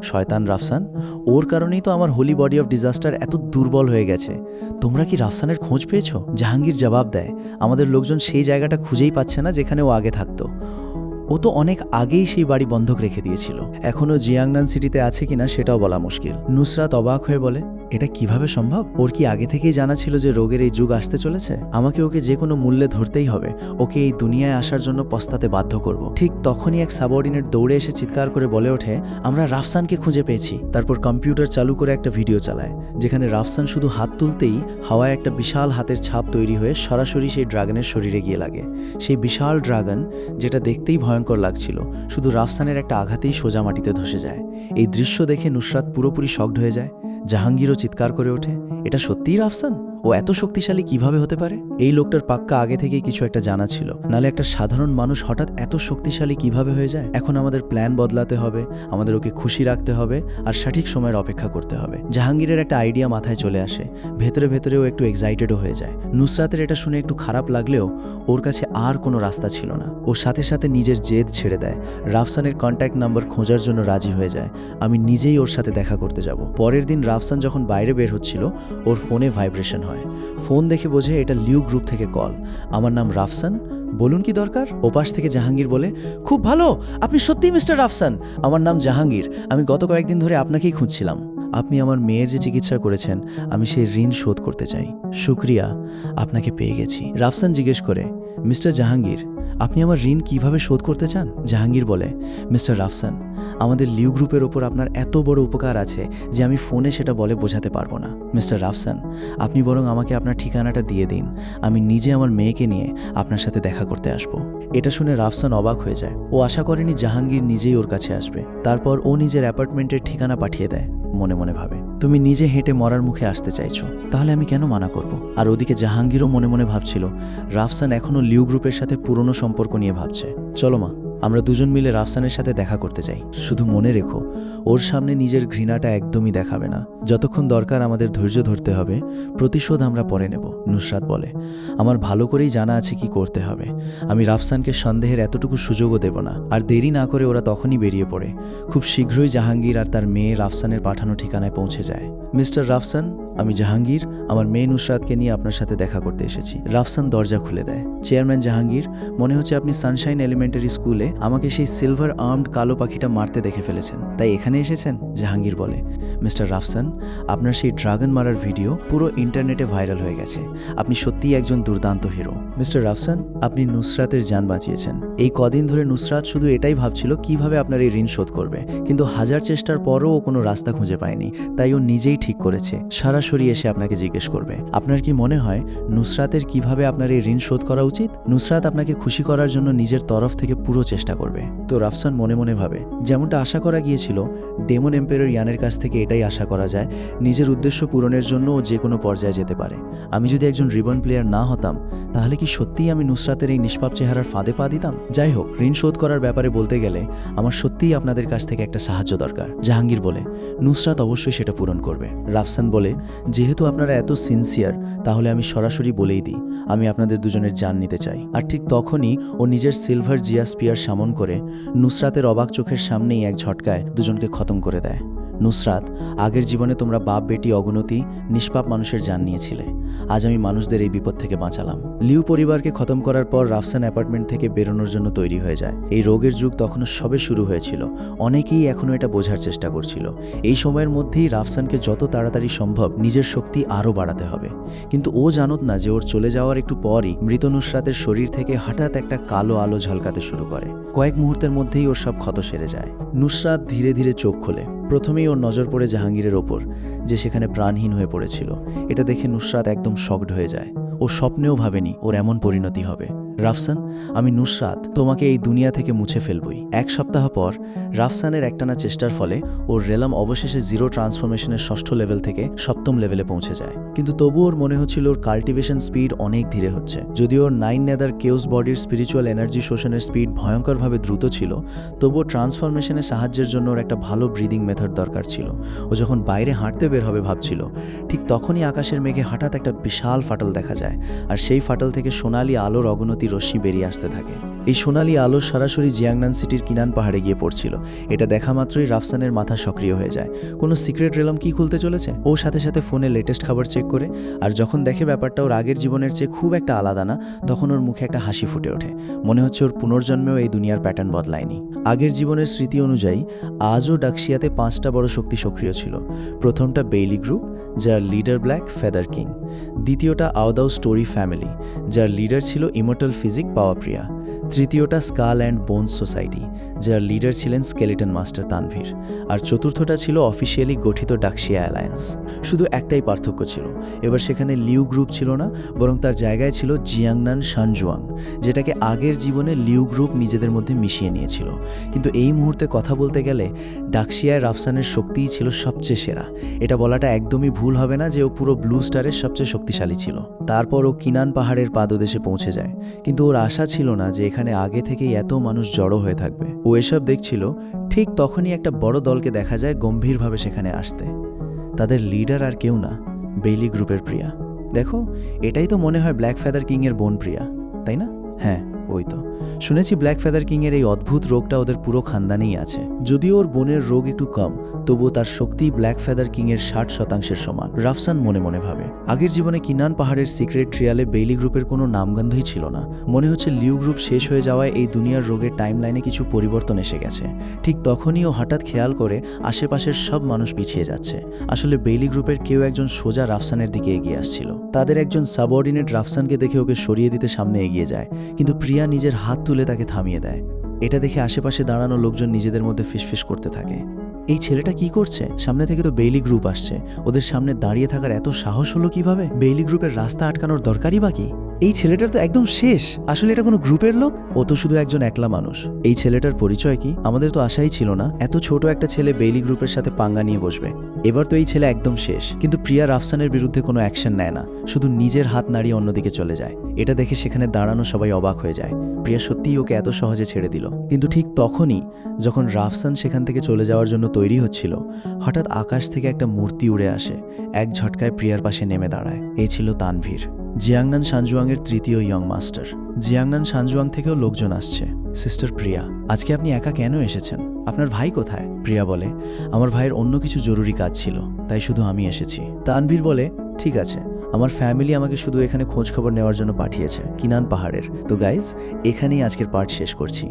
শয়তান রাফসান, ওর কারণেই তো আমার হোলি বডি অফ ডিজাস্টার এত দুর্বল হয়ে গেছে। তোমরা কি রাফসানের খোঁজ পেয়েছো? জাহাঙ্গীর জবাব দেয়, আমাদের লোকজন সেই জায়গাটা খুঁজেই পাচ্ছে না যেখানে ও আগে থাকতো। ও তো অনেক আগেই সেই বাড়ি বন্ধক রেখে দিয়েছিল। এখনও জিয়াংনান সিটিতে আছে কিনা সেটাও বলা মুশকিল। নুসরাত অবাক হয়ে বলে, এটা কিভাবে সম্ভব? ওর কি আগে থেকেই জানা ছিল যে রোগের এই যুগ আসতে চলেছে? আমাকে ওকে যে কোনো মূল্যে ধরতেই হবে। ওকে এই দুনিয়ায় আসার জন্য পস্তাতে বাধ্য করব। ঠিক তখনই এক সাবঅর্ডিনেট দৌড়ে এসে চিৎকার করে বলে ওঠে, আমরা রাফসানকে খুঁজে পেয়েছি। তারপর কম্পিউটার চালু করে একটা ভিডিও চালায়, যেখানে রাফসান শুধু হাত তুলতেই হাওয়ায় একটা বিশাল হাতের ছাপ তৈরি হয়ে সরাসরি সেই ড্রাগনের শরীরে গিয়ে লাগে। সেই বিশাল ড্রাগন, যেটা দেখতেই ভয়ঙ্কর লাগছিল, শুধু রাফসানের একটা আঘাতেই সোজা মাটিতে ধসে যায়। এই দৃশ্য দেখে নুসরাত পুরোপুরি শকড হয়ে যায়। জাহাঙ্গীরও চিৎকার করে ওঠে, এটা সত্যিই রাফসান? ও এত শক্তিশালী কিভাবে হতে পারে? এই লোকটার পাক্কা আগে থেকেই কিছু একটা জানা ছিল, নালে একটা সাধারণ মানুষ হঠাৎ এত শক্তিশালী কিভাবে হয়ে যায়? এখন আমাদের প্ল্যান বদলাতে হবে, আমাদের ওকে খুশি রাখতে হবে, আর সঠিক সময়ের অপেক্ষা করতে হবে। জাহাঙ্গীরের একটা আইডিয়া মাথায় চলে আসে। ভেতরে ভেতরেও একটু এক্সাইটেডও হয়ে যায়। নুসরাতের এটা শুনে একটু খারাপ লাগলেও ওর কাছে আর কোনো রাস্তা ছিল না। ও সাথে সাথে নিজের জেদ ছেড়ে দেয়। রাফসানের কন্ট্যাক্ট নাম্বার খোঁজার জন্য রাজি হয়ে যায়। আমি নিজেই ওর সাথে দেখা করতে যাব। পরের দিন রাফসান যখন বাইরে বের হচ্ছিল, ওর ফোনে ভাইব্রেশন হয়। ফোন দেখে বোঝে এটা লিউ গ্রুপ থেকে কল। আমার নাম রাফসান, বলুন কি দরকার? ওপাশ থেকে জাহাঙ্গীর বলে, খুব ভালো, আপনি সত্যিই মিস্টার রাফসান। আমার নাম জাহাঙ্গীর, আমি গত কয়েকদিন ধরে আপনাকেই খুঁজছিলাম। আপনি আমার মেয়ের যে চিকিৎসা করেছেন, আমি সেই ঋণ শোধ করতে চাই। শুক্রিয়া, আপনাকে পেয়ে গেছি। রাফসান জিজ্ঞেস করে, মিস্টার জাহাঙ্গীর, আপনি আমার ঋণ কিভাবে শোধ করতে চান? জাহাঙ্গীর বলে, মিস্টার রাফসান, আমাদের লিউ গ্রুপের ওপর আপনার এত বড় উপকার আছে যে আমি ফোনে সেটা বলে বোঝাতে পারবো না। মিস্টার রাফসান, আপনি বরং আমাকে আপনার ঠিকানাটা দিয়ে দিন, আমি নিজে আমার মেয়েকে নিয়ে আপনার সাথে দেখা করতে আসব। এটা শুনে রাফসান অবাক হয়ে যায়। ও আশা করেনি জাহাঙ্গীর নিজেই ওর কাছে আসবে। তারপর ও নিজের অ্যাপার্টমেন্টের ঠিকানা পাঠিয়ে দেয়। মনে মনে ভাবে, তুমি নিজে হেঁটে মরার মুখে আসতে চাইছো, তাহলে আমি কেন মানা করব? আর ওদিকে জাহাঙ্গীরও মনে মনে ভাবছিল রাফসান এখনও লিউ গ্রুপের সাথে পুরনো সম্পর্ক নিয়ে ভাবছে। চলো মা, আমরা দুজন মিলে রাফসানের সাথে দেখা করতে চাই। শুধু মনে রেখো, ওর সামনে নিজের ঘৃণাটা একদমই দেখাবে না। যতক্ষণ দরকার আমাদের ধৈর্য ধরতে হবে, প্রতিশোধ আমরা পরে নেব। নুসরাত বলে, আমার ভালো করেই জানা আছে কি করতে হবে। আমি রাফসানকে সন্দেহের এতটুকু সুযোগও দেব না। আর দেরি না করে ওরা তখনই বেরিয়ে পড়ে। খুব শীঘ্রই জাহাঙ্গীর আর তার মেয়ে রাফসানের পাঠানো ঠিকানায় পৌঁছে যায়। মিস্টার রাফসান, আমি জাহাঙ্গীর, আমার মেয়ে নুসরাতকে নিয়ে আপনার সাথে দেখা করতে এসেছি। রাফসান দরজা খুলে দেয়। চেয়ারম্যান জাহাঙ্গীর, মনে হচ্ছে আপনি সানশাইন এলিমেন্টারি স্কুলে আমাকে সেই সিলভার আর্মড কালো পাখিটা মারতে দেখে ফেলেছেন, তাই এখানে এসেছেন? জাহাঙ্গীর বলে, মিস্টার রাফসান, আপনার সেই ড্রাগন মারার ভিডিও পুরো ইন্টারনেটে ভাইরাল হয়ে গেছে। আপনি সত্যিই একজন দুর্দান্ত হিরো। মিস্টার রাফসান, আপনি নুসরাতের জান বাঁচিয়েছেন। এই কদিন ধরে নুসরাত শুধু এটাই ভাবছিল কিভাবে আপনার এই ঋণ শোধ করবে, কিন্তু হাজার চেষ্টার পরও ও কোনো রাস্তা খুঁজে পায়নি। তাই ও নিজেই ঠিক করেছে সরাসরি এসে আপনাকে জিজ্ঞেস করবে। আপনার কি মনে হয় নুসরাতের কিভাবে আপনার এই ঋণ শোধ করা উচিত? নুসরাত আপনাকে খুশি করার জন্য নিজের তরফ থেকে পুরো চেষ্টা চেষ্টা করবে। তো রাফসান মনে মনে ভাবে, যেমনটা আশা করা গিয়েছিল, ডেমন এম্পায়ার ইয়ানের কাছ থেকে এটাই আশা করা যায়, নিজের উদ্দেশ্য পূরণের জন্য ও যে কোনো পর্যায়ে যেতে পারে। আমি যদি একজন রিবন প্লেয়ার না হতাম, তাহলে কি সত্যিই আমি নুসরাতের এই নিষ্পাপ চেহারার ফাঁদে পা দিতাম? যাই হোক, ঋণ শোধ করার ব্যাপারে বলতে গেলে আমার সত্যিই আপনাদের কাছ থেকে একটা সাহায্য দরকার। জাহাঙ্গীর বলে, নুসরাত অবশ্যই সেটা পূরণ করবে। রাফসান বলে, যেহেতু আপনারা এত সিনসিয়ার, তাহলে আমি সরাসরি বলেই দিই, আমি আপনাদের দুজনের জান নিতে চাই। আর ঠিক তখনই ও নিজের সিলভার জিয়া স্পিয়ার সামন করে নুসরাতের অবাক চোখের সামনেই এক ঝটকায় দুজনকে খতম করে দেয়। নুসরাত, আগের জীবনে তোমরা বাপ বেটি অগুনতি নিষ্পাপ মানুষের জান নিয়েছিলে, আজ আমি মানুষদের এই বিপদ থেকে বাঁচালাম। লিউ পরিবারকে খতম করার পর রাফসান অ্যাপার্টমেন্ট থেকে বেরোনোর জন্য তৈরি হয়ে যায়। এই রোগের যুগ তখনও সবে শুরু হয়েছিল, অনেকেই এখনও এটা বোঝার চেষ্টা করছিল। এই সময়ের মধ্যেই রাফসানকে যত তাড়াতাড়ি সম্ভব নিজের শক্তি আরও বাড়াতে হবে। কিন্তু ও জানত না যে ওর চলে যাওয়ার একটু পরই মৃত নুসরাতের শরীর থেকে হঠাৎ একটা কালো আলো ঝলকাতে শুরু করে। কয়েক মুহূর্তের মধ্যেই ওর সব ক্ষত সেরে যায়। নুসরাত ধীরে ধীরে চোখ খোলে। প্রথমেই ওর নজর পড়ে জাহাঙ্গীরের ওপর, যে সেখানে প্রাণহীন হয়ে পড়েছিল। এটা দেখে নুসরাত একদম শকড হয়ে যায়। ও স্বপ্নেও ভাবেনি ওর এমন পরিণতি হবে। রাফসান, আমি নুসরাত, তোমাকে এই দুনিয়া থেকে মুছে ফেলবই। এক সপ্তাহ পর রাফসানের একটানা চেষ্টার ফলে ওর রেলাম অবশেষে জিরো ট্রান্সফরমেশনের 6ষ্ঠ লেভেল থেকে 7ম লেভেলে পৌঁছে যায়। কিন্তু তবু ওর মনে হচ্ছিল ওর কাল্টিভেশন স্পিড অনেক ধীরে হচ্ছে। যদিও ওর 9 নেদার কেউস বডির স্পিরিচুয়াল এনার্জি শোষণের স্পিড ভয়ঙ্করভাবে দ্রুত ছিল, তবুও ট্রান্সফরমেশনের সাহায্যের জন্য ওর একটা ভালো ব্রিদিং মেথড দরকার ছিল। ও যখন বাইরে হাঁটতে বের হবে ভাবছিল, ঠিক তখনই আকাশের মেঘে হঠাৎ একটা বিশাল ফাটল দেখা যায়, আর সেই ফাটল থেকে সোনালি আলোর অগণতি রশ্মি বেরিয়ে আসতে থাকে। এই সোনালি আলো সরাসরি জিয়াংনান সিটির কিনান পাহাড়ে গিয়ে পড়ছিল। এটা দেখা মাত্রই রাফসানের মাথা সক্রিয় হয়ে যায়। কোনো সিক্রেট রেলম কি খুলতে চলেছে? ও সাথে সাথে ফোনে লেটেস্ট খবর চেক করে, আর যখন দেখে ব্যাপারটা ওর আগের জীবনের চেয়ে খুব একটা আলাদা না, তখন ওর মুখে একটা হাসি ফুটে ওঠে। মনে হচ্ছে ওর পুনর্জন্মেও এই দুনিয়ার প্যাটার্ন বদলায়নি। আগের জীবনের স্মৃতি অনুযায়ী আজও ডাকশিয়াতে 5টা বড় শক্তি সক্রিয় ছিল। প্রথমটা বেইলি গ্রুপ, যার লিডার ব্ল্যাক ফেদার কিং। দ্বিতীয়টা আওদাউ স্টোরি ফ্যামিলি, যার লিডার ছিল ইমর্টাল ফিজিক পাওয়াপ্রিয়া। তৃতীয়টা স্কাল অ্যান্ড বোনস সোসাইটি, যার লিডার ছিলেন স্কেলেটন মাস্টার তানভীর। আর চতুর্থটা ছিল অফিসিয়ালি গঠিত ডাকশিয়া অ্যালায়েন্স। শুধু একটাই পার্থক্য ছিল, এবার সেখানে লিউ গ্রুপ ছিল না, বরং তার জায়গায় ছিল জিয়াংনান শানজুয়াং, যেটাকে আগের জীবনে লিউ গ্রুপ নিজেদের মধ্যে মিশিয়ে নিয়েছিল। কিন্তু এই মুহূর্তে কথা বলতে গেলে ডাকশিয়ায় রাফসানের শক্তিই ছিল সবচেয়ে সেরা। এটা বলাটা একদমই ভুল হবে না যে ও পুরো ব্লু স্টারের সবচেয়ে শক্তিশালী ছিল। তারপর ও কিনান পাহাড়ের পাদদেশে পৌঁছে যায়, কিন্তু ওর আশা ছিল না যে এখানে আগে থেকেই এত মানুষ জড়ো হয়ে থাকবে। ও এসব দেখছিল, ঠিক তখনই একটা বড় দলকে দেখা যায় গম্ভীরভাবে সেখানে আসতে। তাদের লিডার আর কেউ না, বেইলি গ্রুপের প্রিয়া। দেখো, এটাই তো মনে হয় ব্ল্যাক ফেদার কিংয়ের বোন প্রিয়া, তাই না? হ্যাঁ, ওই তো। শুনেছি ব্ল্যাক ফেদার কিংয়ের এই অদ্ভুত রোগটা ওদের পুরো খানদানেই আছে। যদিও ওর বোনের রোগ একটু কম, তবুও তার শক্তি ব্ল্যাক ফেদার কিংয়ের 60% সমান। রাফসান মনে মনে ভাবে, আগের জীবনে কিনান পাহাড়ের সিক্রেট ট্রিয়ালে বেইলি গ্রুপের কোনো নামগন্ধই ছিল না। মনে হচ্ছে লিউ গ্রুপ শেষ হয়ে যাওয়ায় এই দুনিয়ার রোগের টাইমলাইনে কিছু পরিবর্তন এসে গেছে। ঠিক তখনই ও হঠাৎ খেয়াল করে আশেপাশের সব মানুষ পিছিয়ে যাচ্ছে। আসলে বেইলি গ্রুপের কেউ একজন সোজা রাফসানের দিকে এগিয়ে আসছিল। তাদের একজন সাবঅর্ডিনেট রাফসানকে দেখে ওকে সরিয়ে দিতে সামনে এগিয়ে যায়, কিন্তু প্রিয়া নিজের হাত তুলে তাকে থামিয়ে দেয়। এটা দেখে আশেপাশে দাঁড়ানো লোকজন নিজেদের মধ্যে ফিসফিস করতে থাকে, এই ছেলেটা কি করছে? সামনে থেকে তো বেইলি গ্রুপ আসছে, ওদের সামনে দাঁড়িয়ে থাকার এত সাহস হলো কিভাবে? বেইলি গ্রুপের রাস্তা আটকানোর দরকারই বা কি? এই ছেলেটার তো একদম শেষ। আসলে এটা কোনো গ্রুপের লোক? ও তো শুধু একজন একলা মানুষ। এই ছেলেটার পরিচয় কি? আমাদের তো আশাই ছিল না এত ছোট একটা ছেলে বেইলি গ্রুপের সাথে পাঙ্গা নিয়ে বসবে। এবার তো এই ছেলে একদম শেষ। কিন্তু প্রিয়া রাফসানের বিরুদ্ধে কোনো অ্যাকশন নেয় না, শুধু নিজের হাত নাড়িয়ে অন্যদিকে চলে যায়। এটা দেখে সেখানে দাঁড়ানো সবাই অবাক হয়ে যায়। প্রিয়া সত্যিই ওকে এত সহজে ছেড়ে দিল। কিন্তু ঠিক তখনই যখন রাফসান সেখান থেকে চলে যাওয়ার জন্য তৈরি হচ্ছিল, হঠাৎ আকাশ থেকে একটা মূর্তি উড়ে আসে, এক ঝটকায় প্রিয়ার পাশে নেমে দাঁড়ায়। এই ছিল তানভীর, জিয়াংনান শানজুয়াংয়ের তৃতীয় ইয়ং মাস্টার। জিয়াংনান শানজুয়াং থেকেও লোকজন আসছে। সিস্টার প্রিয়া, আজকে আপনি একা কেন এসেছেন? আপনার ভাই কোথায়? প্রিয়া বলে, আমার ভাইয়ের অন্য কিছু জরুরি কাজ ছিল, তাই শুধু আমি এসেছি। তানভীর বলে, ঠিক আছে, আমার ফ্যামিলি আমাকে শুধু এখানে খোঁজ খবর নেওয়ার জন্য পাঠিয়েছে, কিনান পাহাড়ের। তো গাইজ, এখানেই আজকের পার্ট শেষ করছি।